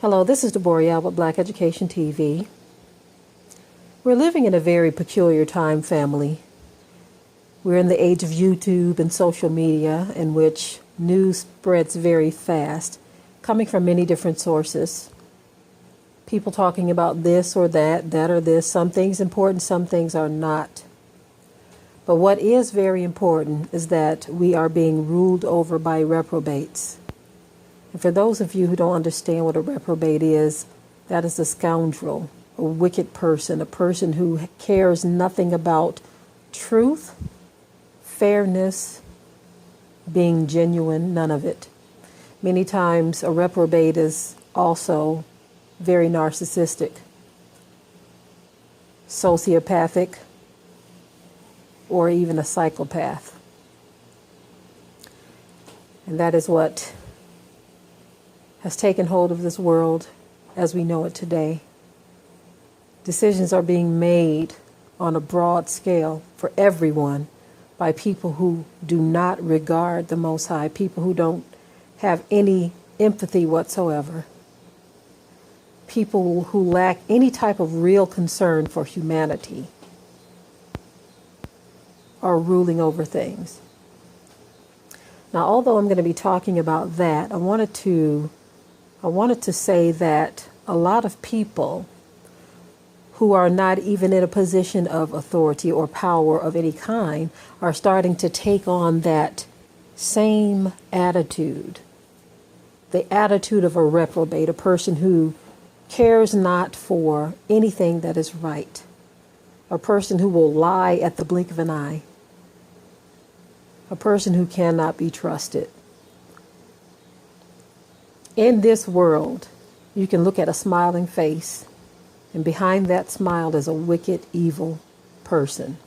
Hello, this is Deborah with Black Education TV. We're living in a very peculiar time, family. We're in the age of YouTube and social media, in which news spreads very fast, coming from many different sources. People talking about this or that or this. Some things important, some things are not. But what is very important is that we are being ruled over by reprobates. And for those of you who don't understand what a reprobate is, that is a scoundrel, a wicked person, a person who cares nothing about truth, fairness, being genuine, none of it. Many times a reprobate is also very narcissistic, sociopathic, or even a psychopath. And that is what has taken hold of this world as we know it today. Decisions are being made on a broad scale for everyone by people who do not regard the Most High, people who don't have any empathy whatsoever, people who lack any type of real concern for humanity are ruling over things. Now, although I'm going to be talking about that, I wanted to say that a lot of people who are not even in a position of authority or power of any kind are starting to take on that same attitude, the attitude of a reprobate, a person who cares not for anything that is right, a person who will lie at the blink of an eye, a person who cannot be trusted. In this world, you can look at a smiling face, and behind that smile is a wicked, evil person.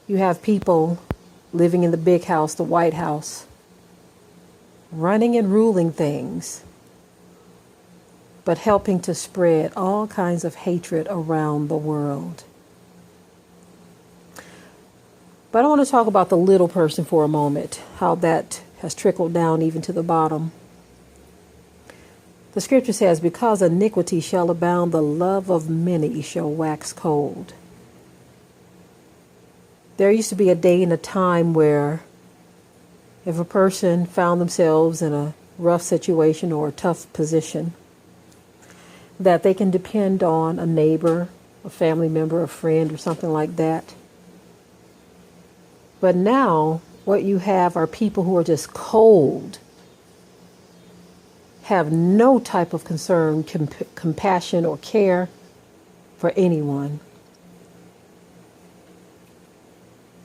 You have people living in the big house, the White House, running and ruling things, but helping to spread all kinds of hatred around the world. But I want to talk about the little person for a moment, how that has trickled down even to the bottom. The scripture says, because iniquity shall abound, the love of many shall wax cold. There used to be a day and a time where if a person found themselves in a rough situation or a tough position, that they can depend on a neighbor, a family member, a friend, or something like that. But now, what you have are people who are just cold, have no type of concern, compassion, or care for anyone.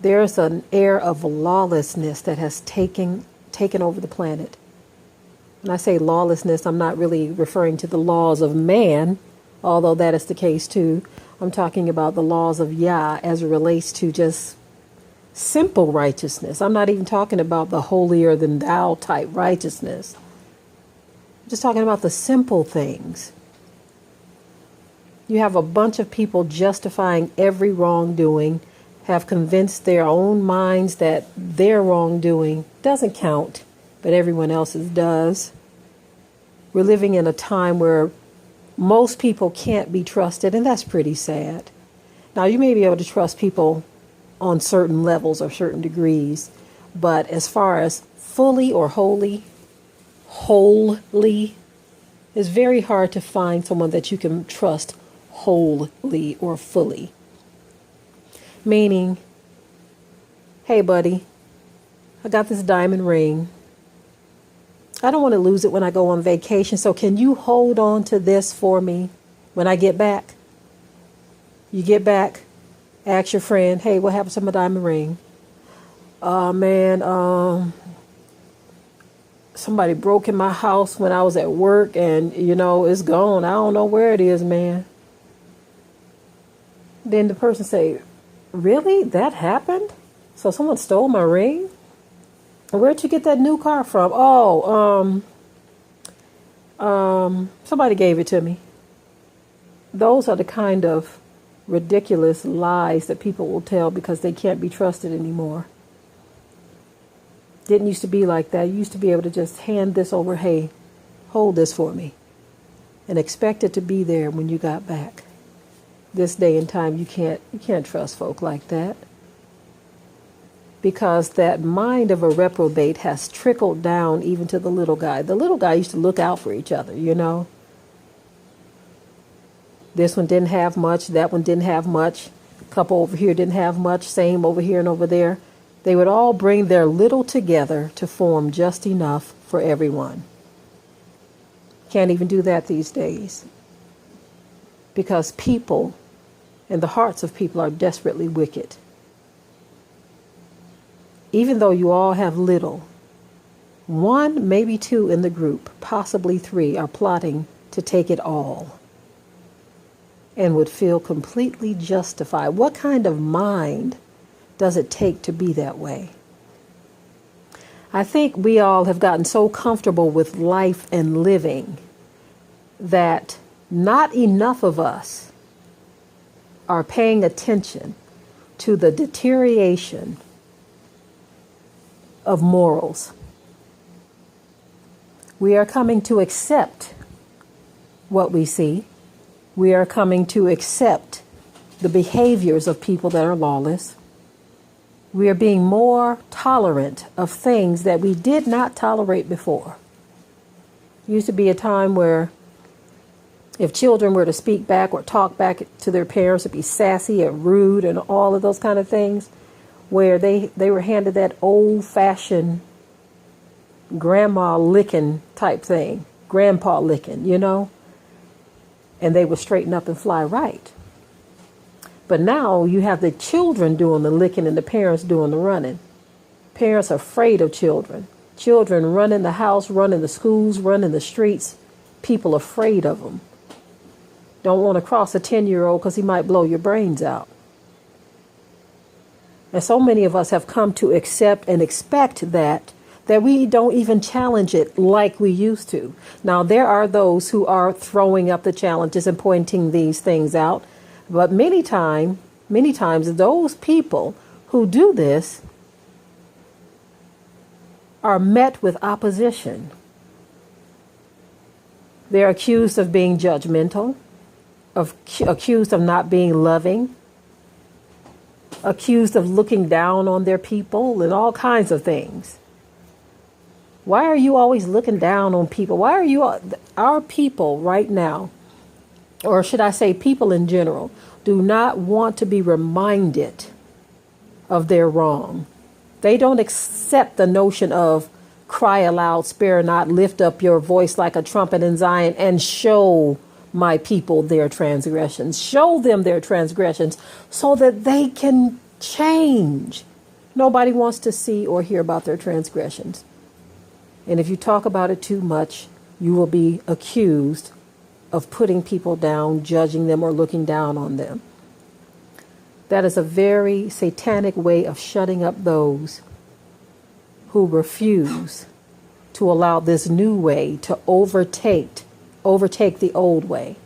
There's an air of lawlessness that has taken over the planet. When I say lawlessness, I'm not really referring to the laws of man, although that is the case too. I'm talking about the laws of Yah as it relates to just simple righteousness. I'm not even talking about the holier than thou type righteousness. I'm just talking about the simple things. You have a bunch of people justifying every wrongdoing, have convinced their own minds that their wrongdoing doesn't count, but everyone else's does. We're living in a time where most people can't be trusted, and that's pretty sad. Now, you may be able to trust people on certain levels or certain degrees, but as far as fully or wholly, it's very hard to find someone that you can trust wholly or fully. Meaning, hey buddy, I got this diamond ring. I don't want to lose it when I go on vacation, so can you hold on to this for me when I get back? You get back, ask your friend, hey, what happened to my diamond ring? Somebody broke in my house when I was at work and, it's gone. I don't know where it is, man. Then the person say, really? That happened? So someone stole my ring? Where'd you get that new car from? Somebody gave it to me. Those are the kind of ridiculous lies that people will tell because they can't be trusted anymore. Didn't used to be like that. You used to be able to just hand this over. Hey, hold this for me, and expect it to be there when you got back. This day and time, you can't trust folk like that. Because that mind of a reprobate has trickled down even to the little guy. The little guy used to look out for each other, you know. This one didn't have much, that one didn't have much. A couple over here didn't have much, same over here and over there. They would all bring their little together to form just enough for everyone. Can't even do that these days. Because people and the hearts of people are desperately wicked. Even though you all have little, one, maybe two in the group, possibly three, are plotting to take it all and would feel completely justified. What kind of mind does it take to be that way? I think we all have gotten so comfortable with life and living that not enough of us are paying attention to the deterioration of morals. We are coming to accept what we see. We are coming to accept the behaviors of people that are lawless. We are being more tolerant of things that we did not tolerate before. There used to be a time where if children were to speak back or talk back to their parents, it'd be sassy and rude and all of those kind of things, where they were handed that old-fashioned grandma licking type thing, grandpa licking, you know, and they would straighten up and fly right. But now you have the children doing the licking and the parents doing the running. Parents are afraid of children. Children running the house, running the schools, running the streets. People afraid of them. Don't want to cross a 10-year-old because he might blow your brains out. And so many of us have come to accept and expect that we don't even challenge it like we used to. Now, there are those who are throwing up the challenges and pointing these things out. But many times, those people who do this are met with opposition. They're accused of being judgmental, accused of not being loving, accused of looking down on their people and all kinds of things. Why are you always looking down on people? Why are you, our people right now, or should I say people in general, do not want to be reminded of their wrong. They don't accept the notion of cry aloud, spare not, lift up your voice like a trumpet in Zion and show my people their transgressions. Show them their transgressions so that they can change. Nobody wants to see or hear about their transgressions. And if you talk about it too much, you will be accused of putting people down, judging them, or looking down on them. That is a very satanic way of shutting up those who refuse to allow this new way to overtake the old way.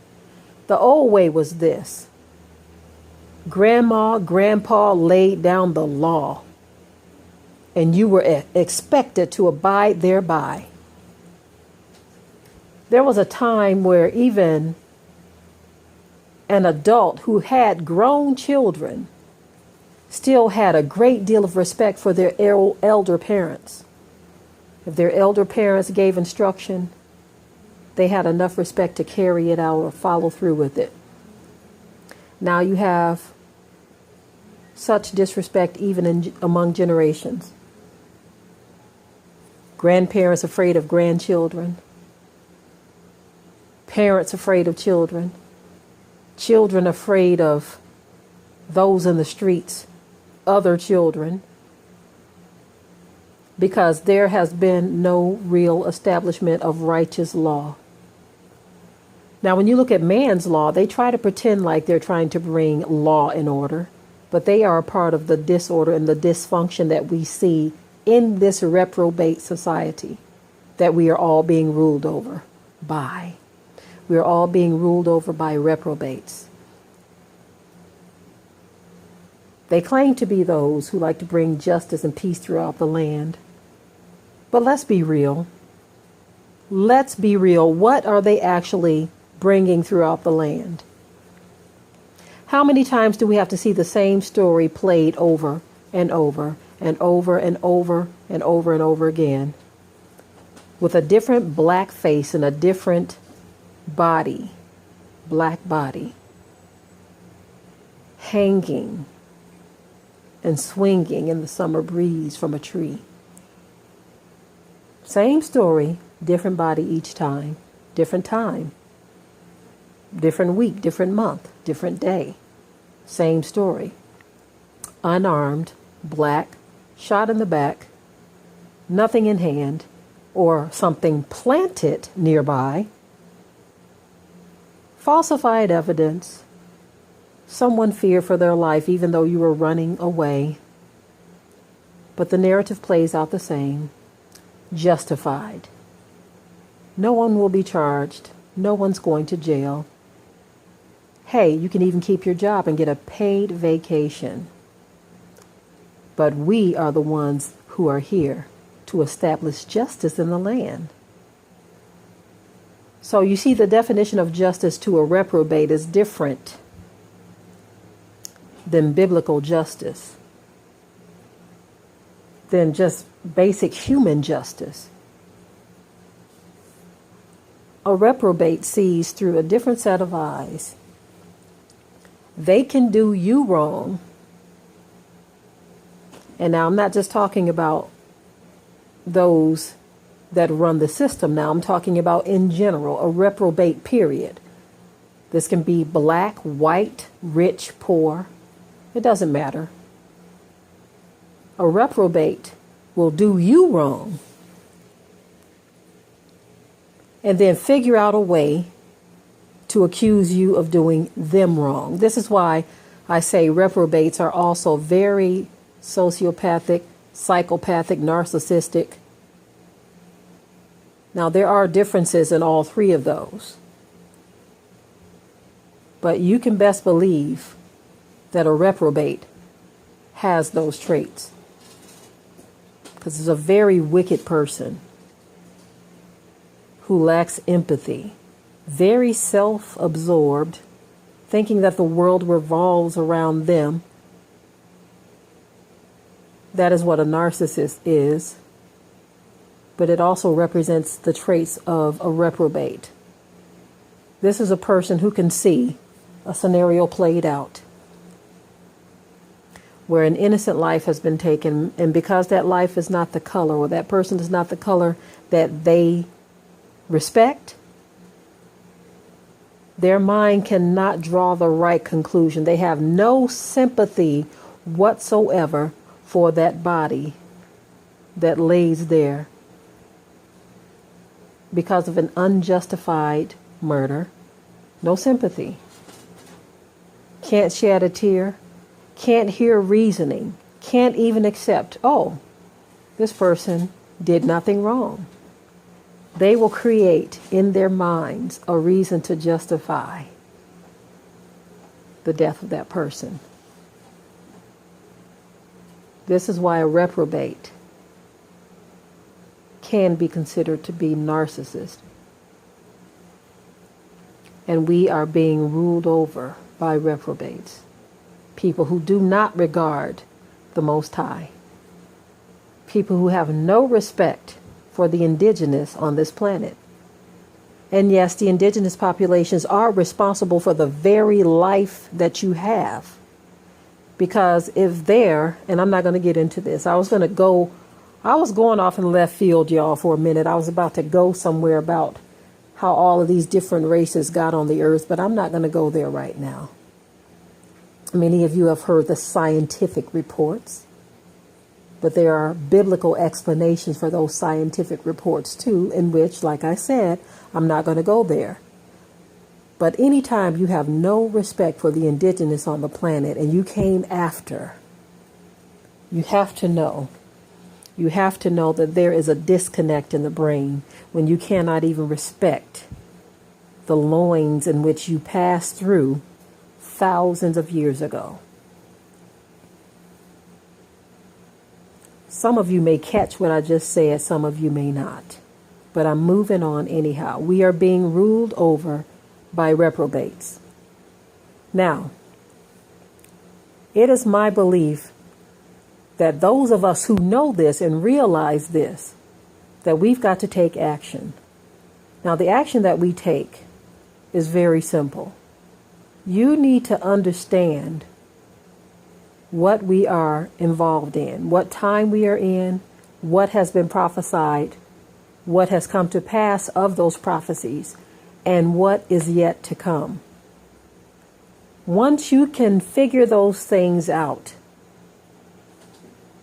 The old way was this. Grandma, grandpa laid down the law, and you were expected to abide thereby. There was a time where even an adult who had grown children still had a great deal of respect for their elder parents. If their elder parents gave instruction, they had enough respect to carry it out or follow through with it. Now you have such disrespect even among generations. Grandparents afraid of grandchildren. Parents afraid of children. Children afraid of those in the streets, other children, because there has been no real establishment of righteous law. Now, when you look at man's law, they try to pretend like they're trying to bring law and order, but they are a part of the disorder and the dysfunction that we see in this reprobate society that we are all being ruled over by. We are all being ruled over by reprobates. They claim to be those who like to bring justice and peace throughout the land. But let's be real. Let's be real. What are they actually bringing throughout the land? How many times do we have to see the same story played over and over and over and over and over and over again with a different black face and a different body, black body, hanging and swinging in the summer breeze from a tree? Same story, different body each time, different week, different month, different day. Same story. Unarmed, black, shot in the back, nothing in hand, or something planted nearby. Falsified evidence. Someone feared for their life even though you were running away. But the narrative plays out the same. Justified. No one will be charged. No one's going to jail. Hey, you can even keep your job and get a paid vacation. But we are the ones who are here to establish justice in the land. So you see, the definition of justice to a reprobate is different than biblical justice, than just basic human justice. A reprobate sees through a different set of eyes. They can do you wrong. And now I'm not just talking about those that run the system. Now I'm talking about in general, a reprobate, period. This can be black, white, rich, poor. It doesn't matter. A reprobate will do you wrong and then figure out a way to accuse you of doing them wrong. This is why I say reprobates are also very sociopathic, psychopathic, narcissistic. Now, there are differences in all three of those. But you can best believe that a reprobate has those traits. Because it's a very wicked person who lacks empathy, very self-absorbed, thinking that the world revolves around them. That is what a narcissist is. But it also represents the traits of a reprobate. This is a person who can see a scenario played out where an innocent life has been taken, and because that life is not the color, or that person is not the color that they respect, their mind cannot draw the right conclusion. They have no sympathy whatsoever for that body that lays there because of an unjustified murder. No sympathy. Can't shed a tear. Can't hear reasoning. Can't even accept, oh, this person did nothing wrong. They will create in their minds a reason to justify the death of that person. This is why a reprobate can be considered to be narcissist. And we are being ruled over by reprobates, people who do not regard the Most High, people who have no respect for the indigenous on this planet. And yes, the indigenous populations are responsible for the very life that you have. Because if they're, and I'm not going to get into this, I was going off in left field, y'all, for a minute. I was about to go somewhere about how all of these different races got on the earth, but I'm not going to go there right now. Many of you have heard the scientific reports, but there are biblical explanations for those scientific reports too, in which, like I said, I'm not going to go there. But anytime you have no respect for the indigenous on the planet and you came after, you have to know that there is a disconnect in the brain when you cannot even respect the loins in which you passed through thousands of years ago. Some of you may catch what I just said, some of you may not. but I'm moving on anyhow. We are being ruled over by reprobates. Now, it is my belief that those of us who know this and realize this, that we've got to take action. Now, the action that we take is very simple. You need to understand what we are involved in, what time we are in, what has been prophesied, what has come to pass of those prophecies, and what is yet to come. Once you can figure those things out,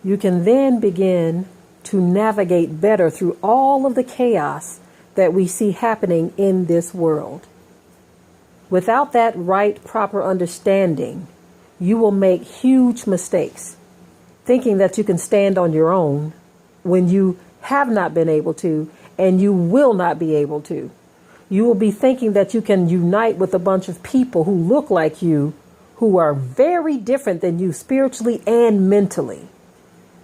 you can then begin to navigate better through all of the chaos that we see happening in this world. Without that right, proper understanding, you will make huge mistakes, thinking that you can stand on your own when you have not been able to, and you will not be able to. You will be thinking that you can unite with a bunch of people who look like you, who are very different than you spiritually and mentally.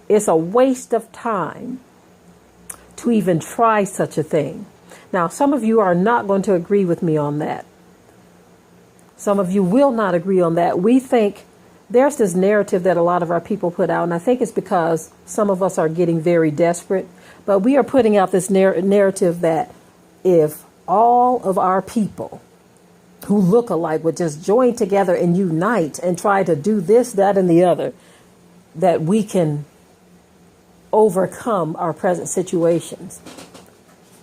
It's a waste of time to even try such a thing. Now, some of you are not going to agree with me on that. Some of you will not agree on that. We think there's this narrative that a lot of our people put out, and I think it's because some of us are getting very desperate, but we are putting out this narrative that if all of our people who look alike would just join together and unite and try to do this, that, and the other, that we can overcome our present situations.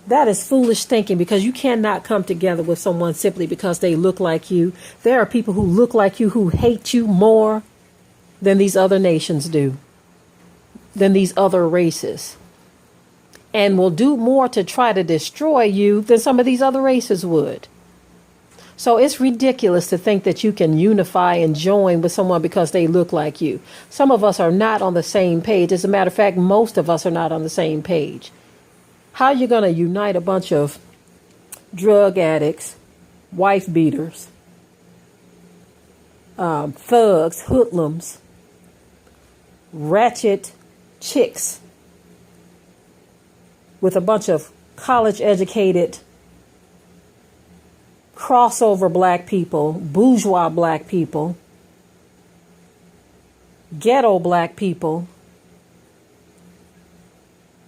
That is foolish thinking, because you cannot come together with someone simply because they look like you. There are people who look like you who hate you more than these other nations do, than these other races, and will do more to try to destroy you than some of these other races would. So it's ridiculous to think that you can unify and join with someone because they look like you. Some of us are not on the same page. As a matter of fact, most of us are not on the same page. How are you going to unite a bunch of drug addicts, wife beaters, thugs, hoodlums, ratchet chicks with a bunch of college-educated crossover black people, bourgeois black people, ghetto black people,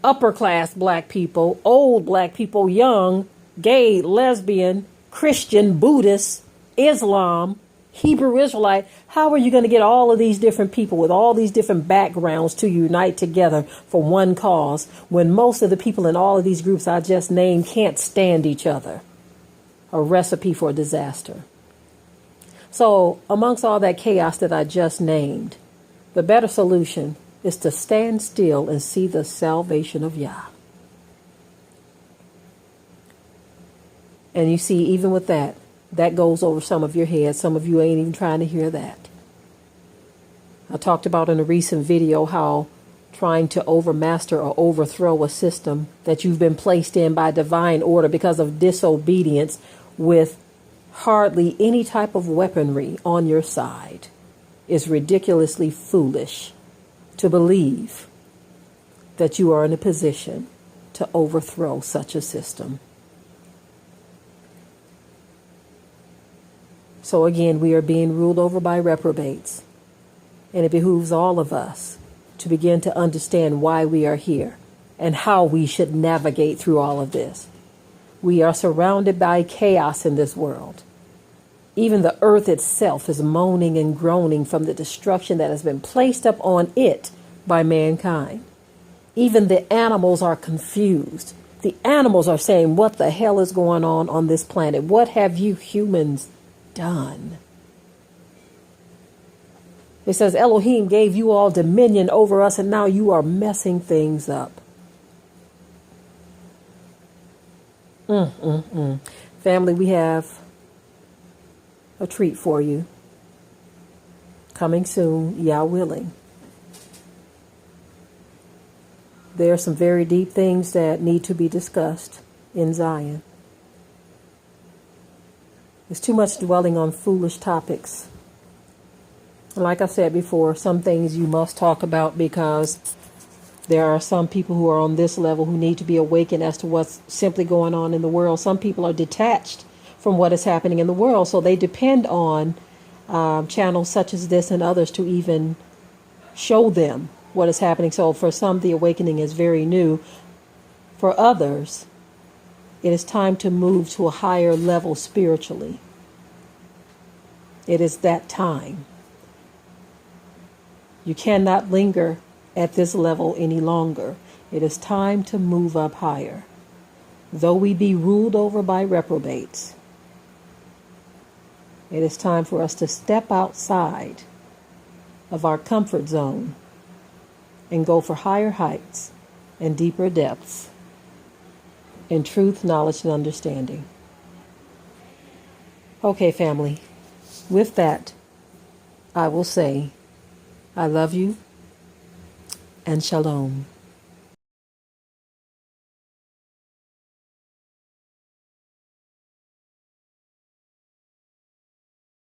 upper class black people, old black people, young, gay, lesbian, Christian, Buddhist, Islam, Hebrew Israelite? How are you going to get all of these different people with all these different backgrounds to unite together for one cause when most of the people in all of these groups I just named can't stand each other? A recipe for disaster. So amongst all that chaos that I just named, the better solution is to stand still and see the salvation of Yah. And you see, even with that, that goes over some of your heads. Some of you ain't even trying to hear that. I talked about in a recent video how trying to overmaster or overthrow a system that you've been placed in by divine order because of disobedience with hardly any type of weaponry on your side is ridiculously foolish to believe that you are in a position to overthrow such a system. So again, we are being ruled over by reprobates, and it behooves all of us to begin to understand why we are here and how we should navigate through all of this. We are surrounded by chaos in this world. Even the earth itself is moaning and groaning from the destruction that has been placed up on it by mankind. Even the animals are confused. The animals are saying, what the hell is going on this planet? What have you humans done? It says Elohim gave you all dominion over us, and now you are messing things up. Family, we have a treat for you. Coming soon, Yah willing. There are some very deep things that need to be discussed in Zion. There's too much dwelling on foolish topics. Like I said before, some things you must talk about because There are some people who are on this level who need to be awakened as to what's simply going on in the world. Some people are detached from what is happening in the world, so they depend on channels such as this and others to even show them what is happening. So for some, the awakening is very new. For others, it is time to move to a higher level spiritually. It is that time. You cannot linger at this level any longer. It is time to move up higher. Though we be ruled over by reprobates, it is time for us to step outside of our comfort zone and go for higher heights and deeper depths in truth, knowledge, and understanding. Okay, family. With that, I will say, I love you and shalom.